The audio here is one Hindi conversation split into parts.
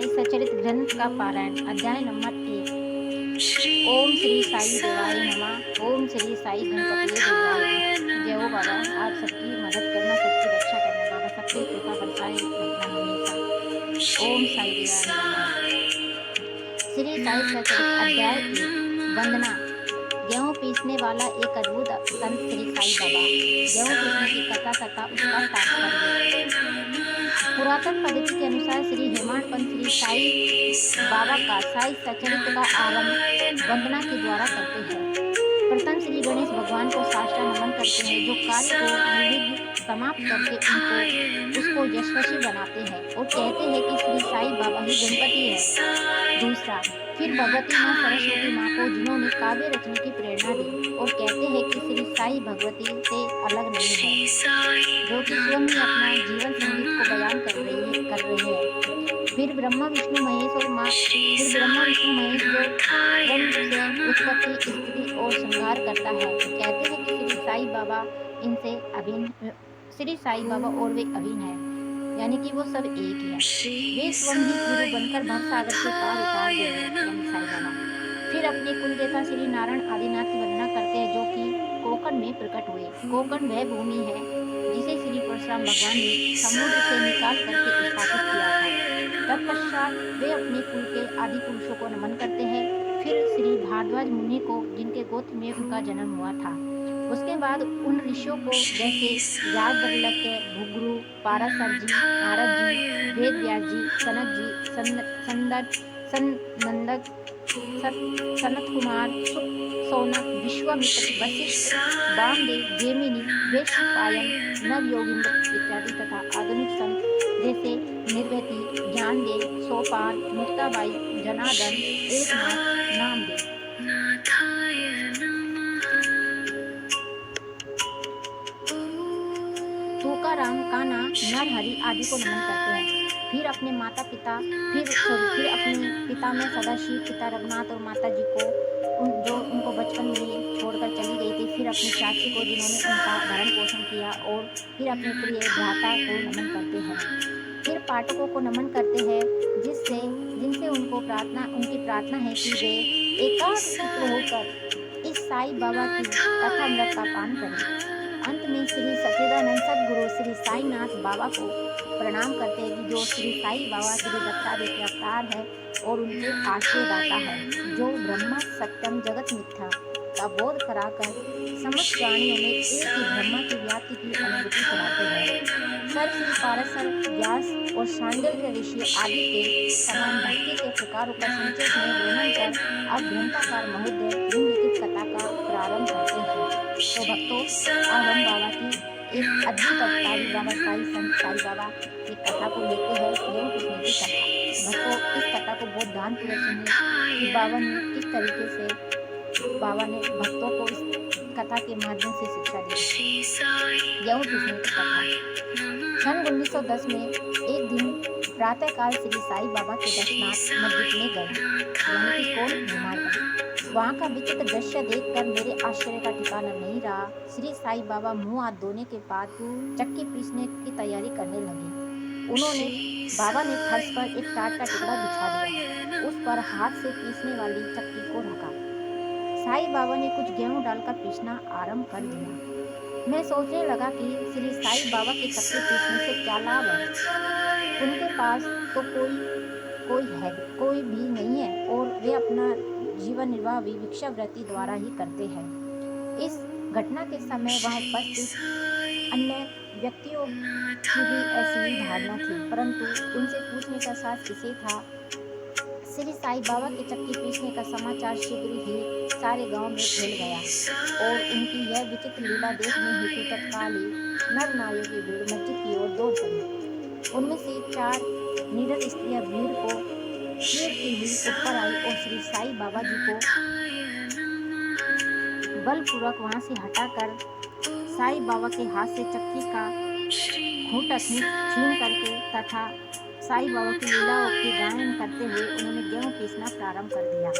साई सचरित ग्रंथ का पारायण अध्याय नंबर 1। ओम श्री साई देवाय नमः। ओम श्री साई गणपति देवाय नमः। जय हो बाबा, आप सबकी मदद करना, सबकी रक्षा करना बाबा, सबकी कृपा बरसाए रखना हमेशा। ओम साई देवाय नमः। श्री साई सचरित अध्याय 1। वंदना। गेहूं पीसने वाला एक अद्भुत संत श्री साई बाबा। गेहूं पीसने की कथा तथा उसका तात्पर्य। पुरातन पद्धति के अनुसार श्री हेमाड पंत श्री साई बाबा का साई सचरित का आरंभ वंदना के द्वारा करते हैं। प्रथम श्री गणेश भगवान को साष्टांग नमन करते हैं, जो कार्य को निर्विघ्न समाप्त करके उसको यशस्वी बनाते हैं और कहते हैं कि श्री साई बाबा ही गणपति है। दूसरा, फिर भगवती माँ सरस्वती माँ को, जिन्होंने काव्य रचने की प्रेरणा दी, और कहते हैं कि श्री साई भगवती से अलग नहीं है, जो कि स्वयं ही अपना जीवन संगीत को बयान कर रहे हैं। फिर ब्रह्मा विष्णु महेश जो क्रम से उत्पत्ति, स्थिति और संहार करता है, कहते हैं कि श्री साई बाबा इनसे अभिन्न, श्री साई बाबा और वे अभिन्न है, यानी कि वो सब एक ही है। वे स्वयं ही गुरु बनकर भवसागर से पार उतार गए यानी साई बाबा। फिर अपने कुल देवता श्री नारायण आदिनाथ की वंदना करते हैं, जो कि कोकण में प्रकट हुए। कोकण वह भूमि है जिसे श्री परशुराम भगवान ने समुद्र से निकाल करके स्थापित किया था। तत्पश्चात वे अपने कुल के आदि पुरुषों को नमन करते हैं। फिर श्री भारद्वाज मुनि को, जिनके गोत्र में उनका जन्म हुआ था। उसके बाद उन ऋषियों को, जैसे याज्ञवल्क्य, भृगु, पाराशर जी, नारद जी, वेद व्यास जी, सनत जी, सनंदक, सनत कुमार, सुक, सौनक, विश्वामित्र, वशिष्ठ, वामदेव, जैमिनी, वैशंपायन, नवयोगींद्र इत्यादि तथा आधुनिक संत जैसे निर्वृति, ज्ञानदेव, सोपान, मुक्ताबाई, जनार्दन, एकनाथ, नामदेव, तुकाराम, कान्हा, नरहरि आदि को नमन करते हैं। फिर अपने पिता में सदाशिव, पिता रघुनाथ और माता जी को, जो उनको बचपन में छोड़कर चली गई थी। फिर अपनी चाची को, जिन्होंने उनका भरण पोषण किया, और फिर अपने प्रिय भ्राता को नमन करते हैं। फिर पाठकों को नमन करते हैं, जिनसे उनकी प्रार्थना है कि वे एकाग्रचित्त होकर इस साई बाबा की कथामृत का पान करें। अंत में श्री सच्चिदानंद सद्गुरु श्री साईनाथ बाबा को प्रणाम करते हैं, कि जो श्री साई बाबा श्री दत्तात्रेय के अवतार है और उनके आश्रयदाता है, जो ब्रह्म सत्यम जगत मिथ्या का बोध कराकर समस्त प्राणियों में एक ही ब्रह्म की व्याप्ति की अनुभूति कराते हैं। सर श्री पाराशर, व्यास और शांडिल्य ऋषि आदि के समान भक्ति के प्रकारों का संक्षेप में वर्णन कर अब ग्रंथकार महोदय निम्नलिखित कथा का प्रारंभ करते हैं। तो भक्तों, अब हम बाबा की एक अद्भुत अवतारी बाबा संत साई बाबा की कथा को लेते हैं, गेहूं पीसने की कथा। भक्तों, इस कथा को बहुत ध्यान पूर्वक सुनिए कि बाबा ने किस तरीके से भक्तों को इस कथा के माध्यम से शिक्षा दी। गेहूं पीसने की कथा। सन 1910 में एक दिन प्रातःकाल श्री साई बाबा के दर्शनार्थ मस्जिद में गए, यानी कि कौन हेमाड। वहाँ का विचित्र दृश्य देखकर मेरे आश्चर्य का ठिकाना नहीं रहा। श्री साई बाबा मुंह हाथ धोने के बाद चक्की पीसने की तैयारी करने लगे। बाबा ने फर्श पर एक टाट का टुकड़ा बिछा दिया, उस पर हाथ से पीसने वाली चक्की को रखा। साई बाबा ने कुछ गेहूं डालकर पीसना आरंभ कर दिया। मैं सोचने लगा कि श्री साई बाबा के चक्की पीसने से क्या लाभ है। उनके पास तो कोई भी नहीं है, और वे अपना जीवन निर्वाह भी भिक्षावृत्ति द्वारा ही करते हैं। इस घटना के समय वहाँ उपस्थित अन्य व्यक्तियों की भी ऐसी ही धारणा थी, परंतु उनसे पूछने का साहस किसे था। श्री साई बाबा के चक्की पीसने का समाचार शीघ्र ही सारे गांव में फैल गया, और उनकी यह विचित्र लीला देखने हेतु तत्काल ही नर नारियों की भीड़ मस्जिद की ओर दौड़ पड़ी। उनमें से 4 निडर स्त्रियां भीड़ को चीरती हुई ऊपर आई और श्री साई बाबा जी को बलपूर्वक वहां से हटाकर साई बाबा के हाथ से चक्की का घूंट छीन करके तथा साई बाबा की लीलाओं की गायन करते हुए उन्होंने गेहूं पीसना प्रारंभ कर दिया।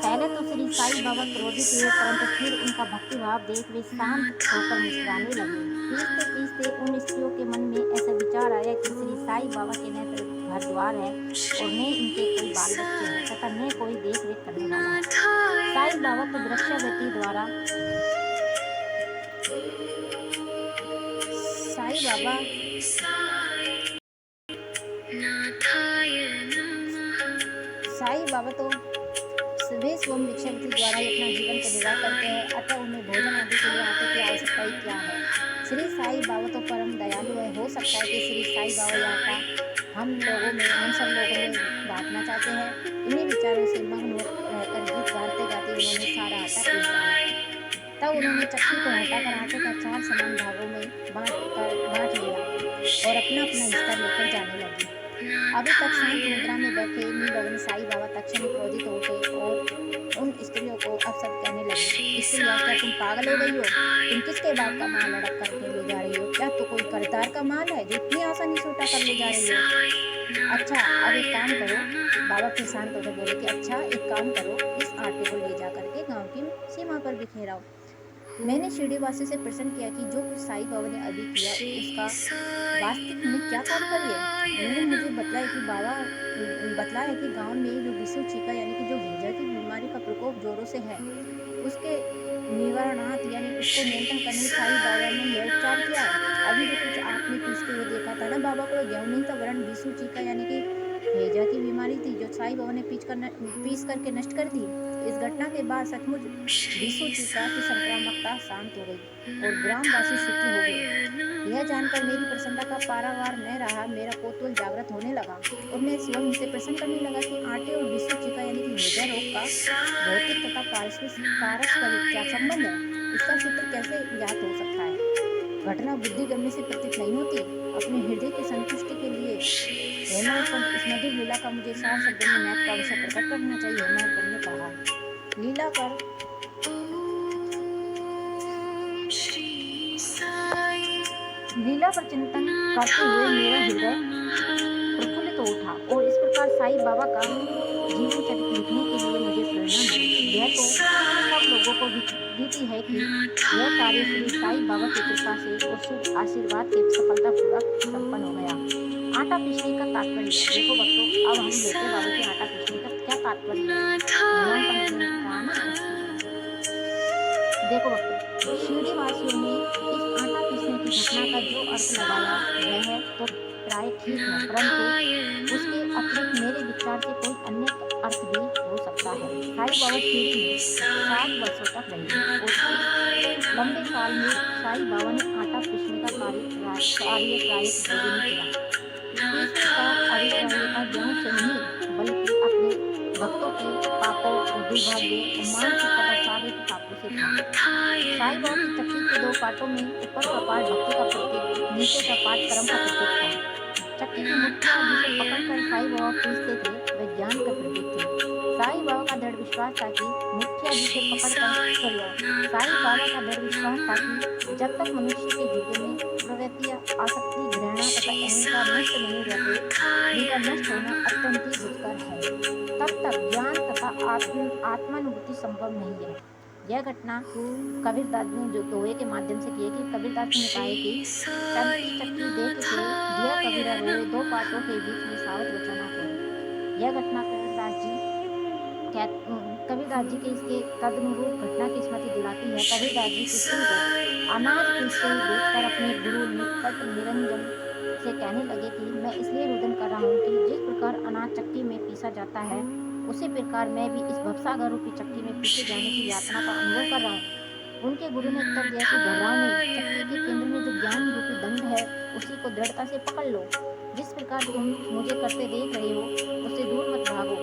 पहले तो श्री साई बाबा क्रोधित हुए, परंतु फिर उनका भक्तिभाव देख वे शांत होकर मुस्कुराने लगे। पीसते पीसते उन स्त्रियों के मन में ऐसा विचार आया कि श्री साईं बाबा के न तो घर द्वार है और न इनके कोई बाल बच्चे हैं तथा न कोई देख रेख करने वाला है। साईं बाबा तो वृक्षावती द्वारा साईं बाबा साईं बाबा तो वे स्वयं वृक्षावती द्वारा ही अपना जीवन का निर्वाह करते हैं, अतः उन्हें भोजन आदि के लिए आटे की आवश्यकता ही क्या है। श्री साईं बाबा तो परम दयालु है। हो सकता है कि श्री साईं बाबा यहाँ का हम सब लोगों में बांटना चाहते हैं। इन्हीं विचारों से मग्न रहकर गीत गाते गाते उन्होंने सारा आटा पीस डाला। तब उन्होंने चक्की को हटाकर आटे का 4 समान भागों में बांट लिया और अपना अपना हिस्सा लेकर जाने लगी। अभी तक शांत मुद्रा में बैठे निमग्न साईं बाबा तक्षण क्रोधित हो गए और उन स्त्रियों को अब सब कहने लगे, स्त्रियाँ, क्या तुम पागल हो गई हो? तुम किसके बाप का माल अड़क करके ले जा रही हो? क्या तो कोई कर्जदार का माल है जो इतनी आसानी से उठा कर ले जा रही हो? अच्छा, अब एक काम करो। बाबा फिर शांत होकर बोले कि अच्छा एक काम करो, इस आटे को ले जा करके गाँव की सीमा पर बिखेराओ। मैंने शिरडीवासी से प्रश्न किया कि जो कुछ साईं बाबा ने अभी किया उसका वास्तविक में क्या तात्पर्य है। उन्होंने मुझे बतलाया कि गांव में जो विषुचिका यानी कि जो भेजा की बीमारी का प्रकोप जोरों से है, उसके निवारणार्थ यानी उसको नियंत्रण करने में साईं बाबा ने यह उपचार किया है। अभी जो कुछ आपने पीसते हुए देखा था ना, बाबा को गेहूं नहीं था वरन विषुचिका यानी कि भेजा की बीमारी थी जो साईं बाबा ने पीस करके नष्ट कर दी। इस घटना के बाद सचमुच विषुचिका की संक्रामकता शांत हो गई और ग्रामवासी सुखी हो गए। यह जानकर मेरी प्रसन्नता का पारावार न रहा। मेरा कौतूहल जागृत होने लगा और मैं स्वयं उनसे प्रश्न करने लगा कि आटे और विषुचिका यानी कि भेजा रोग का भौतिक तथा पारस्परिक क्या संबंध है? इसका सूत्र कैसे ज्ञात हो सकता है? घटना बुद्धि गम्य से प्रतीत नहीं होती। अपने हृदय की संतुष्टि के लिए हेमरपंत इस मधुर लीला का मुझे 4 शब्दों में महत्व का अवश्य प्रकट करना चाहिए। हेमरपंत ने कहा, लीला पर चिंतन करते हुए मेरा हृदय प्रफुल्लित हो उठा और इस प्रकार साईं बाबा का जीवन चरित्र लिखने के लिए मुझे प्रेरणा मिली। यह तो सब लोगों को दिखती है कि यह कार्य श्री साईं बाबा की कृपा से और शुभ आशीर्वाद के सफलतापूर्वक संपन्न हो गया। आटा पीसने का तात्पर्य। देखो बच्चों, अब हम देखते हैं बाबू के आटा पीसने का क्या तात्पर्य है। देखो बच्चों, शिरडी वासियों ने इस आटा पीसने की घटना का जो अर्थ लगाया वह तो प्राय ठीक है, परंतु उसके अतिरिक्त मेरे विचार से कोई अन्य अर्थ भी हो सकता है। साईं बाबा शिरडी 7 वर्षों तक रहे और इस लंबे काल में साईं बाबा ने आटा पीसने का कार्य प्राय किया। पीसने का अभिप्राय गेहूं से नहीं बल्कि अपने भक्तों के पापों और दुर्भाग्य और मानसिक तथा शारीरिक पापों से था। साईं बाबा की चक्की के 2 पार्टों में ऊपर का पार्ट भक्ति का प्रतीक, नीचे का पार्ट कर्म का प्रतीक था। चक्की की मुठ्ठियां जिसे पकड़कर साईं बाबा पीसते थे वह ज्ञान का प्रतीक थी। साईं बाबा का दृढ़ विश्वास था कि मुठ्ठियां जिसे पकड़कर साईं बाबा का दृढ़ विश्वास था कि जब तक मनुष्य के हृदय में प्रवृत्तियां, आसक्ति, घृणा तथा अहंकार नष्ट नहीं रहते, जिनका नष्ट होना अत्यंत ही दुष्कर है, तब तक ज्ञान तथा आत्मानुभूति संभव नहीं है। यह घटना कबीरदास ने जो दोहे के माध्यम से की है कि कबीरदास ने कहा है कि चलती चक्की देख के दिया कबीरा रोए, 2 पाटों के बीच में सावध बचाना कोई। यह घटना कबीरदास जी के इसके तदनुरूप घटना की स्मृति दिलाती है। कबीरदास जी किसी को अनाज पीसते हुए देखकर अपने गुरु निकट निरंजन से कहने लगे कि मैं इसलिए रुदन कर रहा हूँ कि जिस प्रकार अनाज चक्की में पीसा जाता है उसी प्रकार मैं भी इस भवसागर रूपी चक्की में पीसे जाने की यातना का अनुभव कर रहा हूँ। उनके गुरु ने उत्तर दिया कि घबराओ नहीं, चक्की के केंद्र में जो ज्ञान रूपी दंड है उसी को दृढ़ता से पकड़ लो। जिस प्रकार तुम मुझे करते देख रहे हो उससे दूर मत भागो,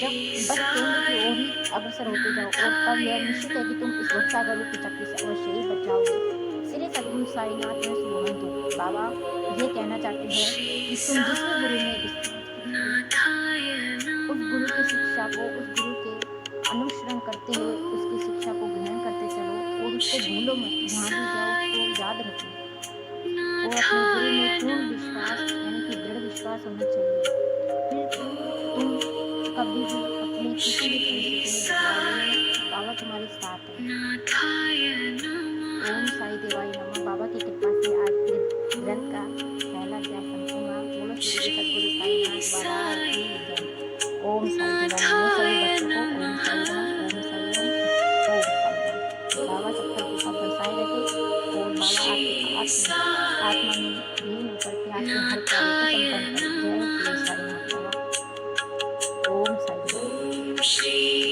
जब बस केंद्र की ओर ही अग्रसर होते जाओ और तब यह निश्चित है कि तुम इस भवसागर रूपी चक्की से अवश्य ही बच जाओगे। श्री सद्गुरु साईनाथ ने सुबोधन बाबा ये कहना चाहते हैं कि तुम जिस भी गुरु ने उस गुरु की शिक्षा को, उस गुरु के अनुसरण करते हुए उसकी शिक्षा को ग्रहण करते चलो और उसको भूलो मत। जहाँ भी जाओ उसको याद रखो और अपने गुरु में पूर्ण विश्वास यानी कि दृढ़ विश्वास होना चाहिए। फिर तुम कभी भी अपने किसी भी परिस्थिति में बाबा तुम्हारे साथ है। ओम साई देवाय नमः। बाबा की कृपा से आज ग्रंथ का पहला अध्याय संपूर्ण हुआ। बोलो श्री सद्गुरु साईनाथ बाबा की जय। ओम साई दीवान सभी बच्चों को ओम साई राम, ओम साई राम, ओम साई राम। बाबा सबका कृपा बरसाए रखे और बाबा आपकी आत्मा में लीन होकर के आपके हर कार्य को संपन्न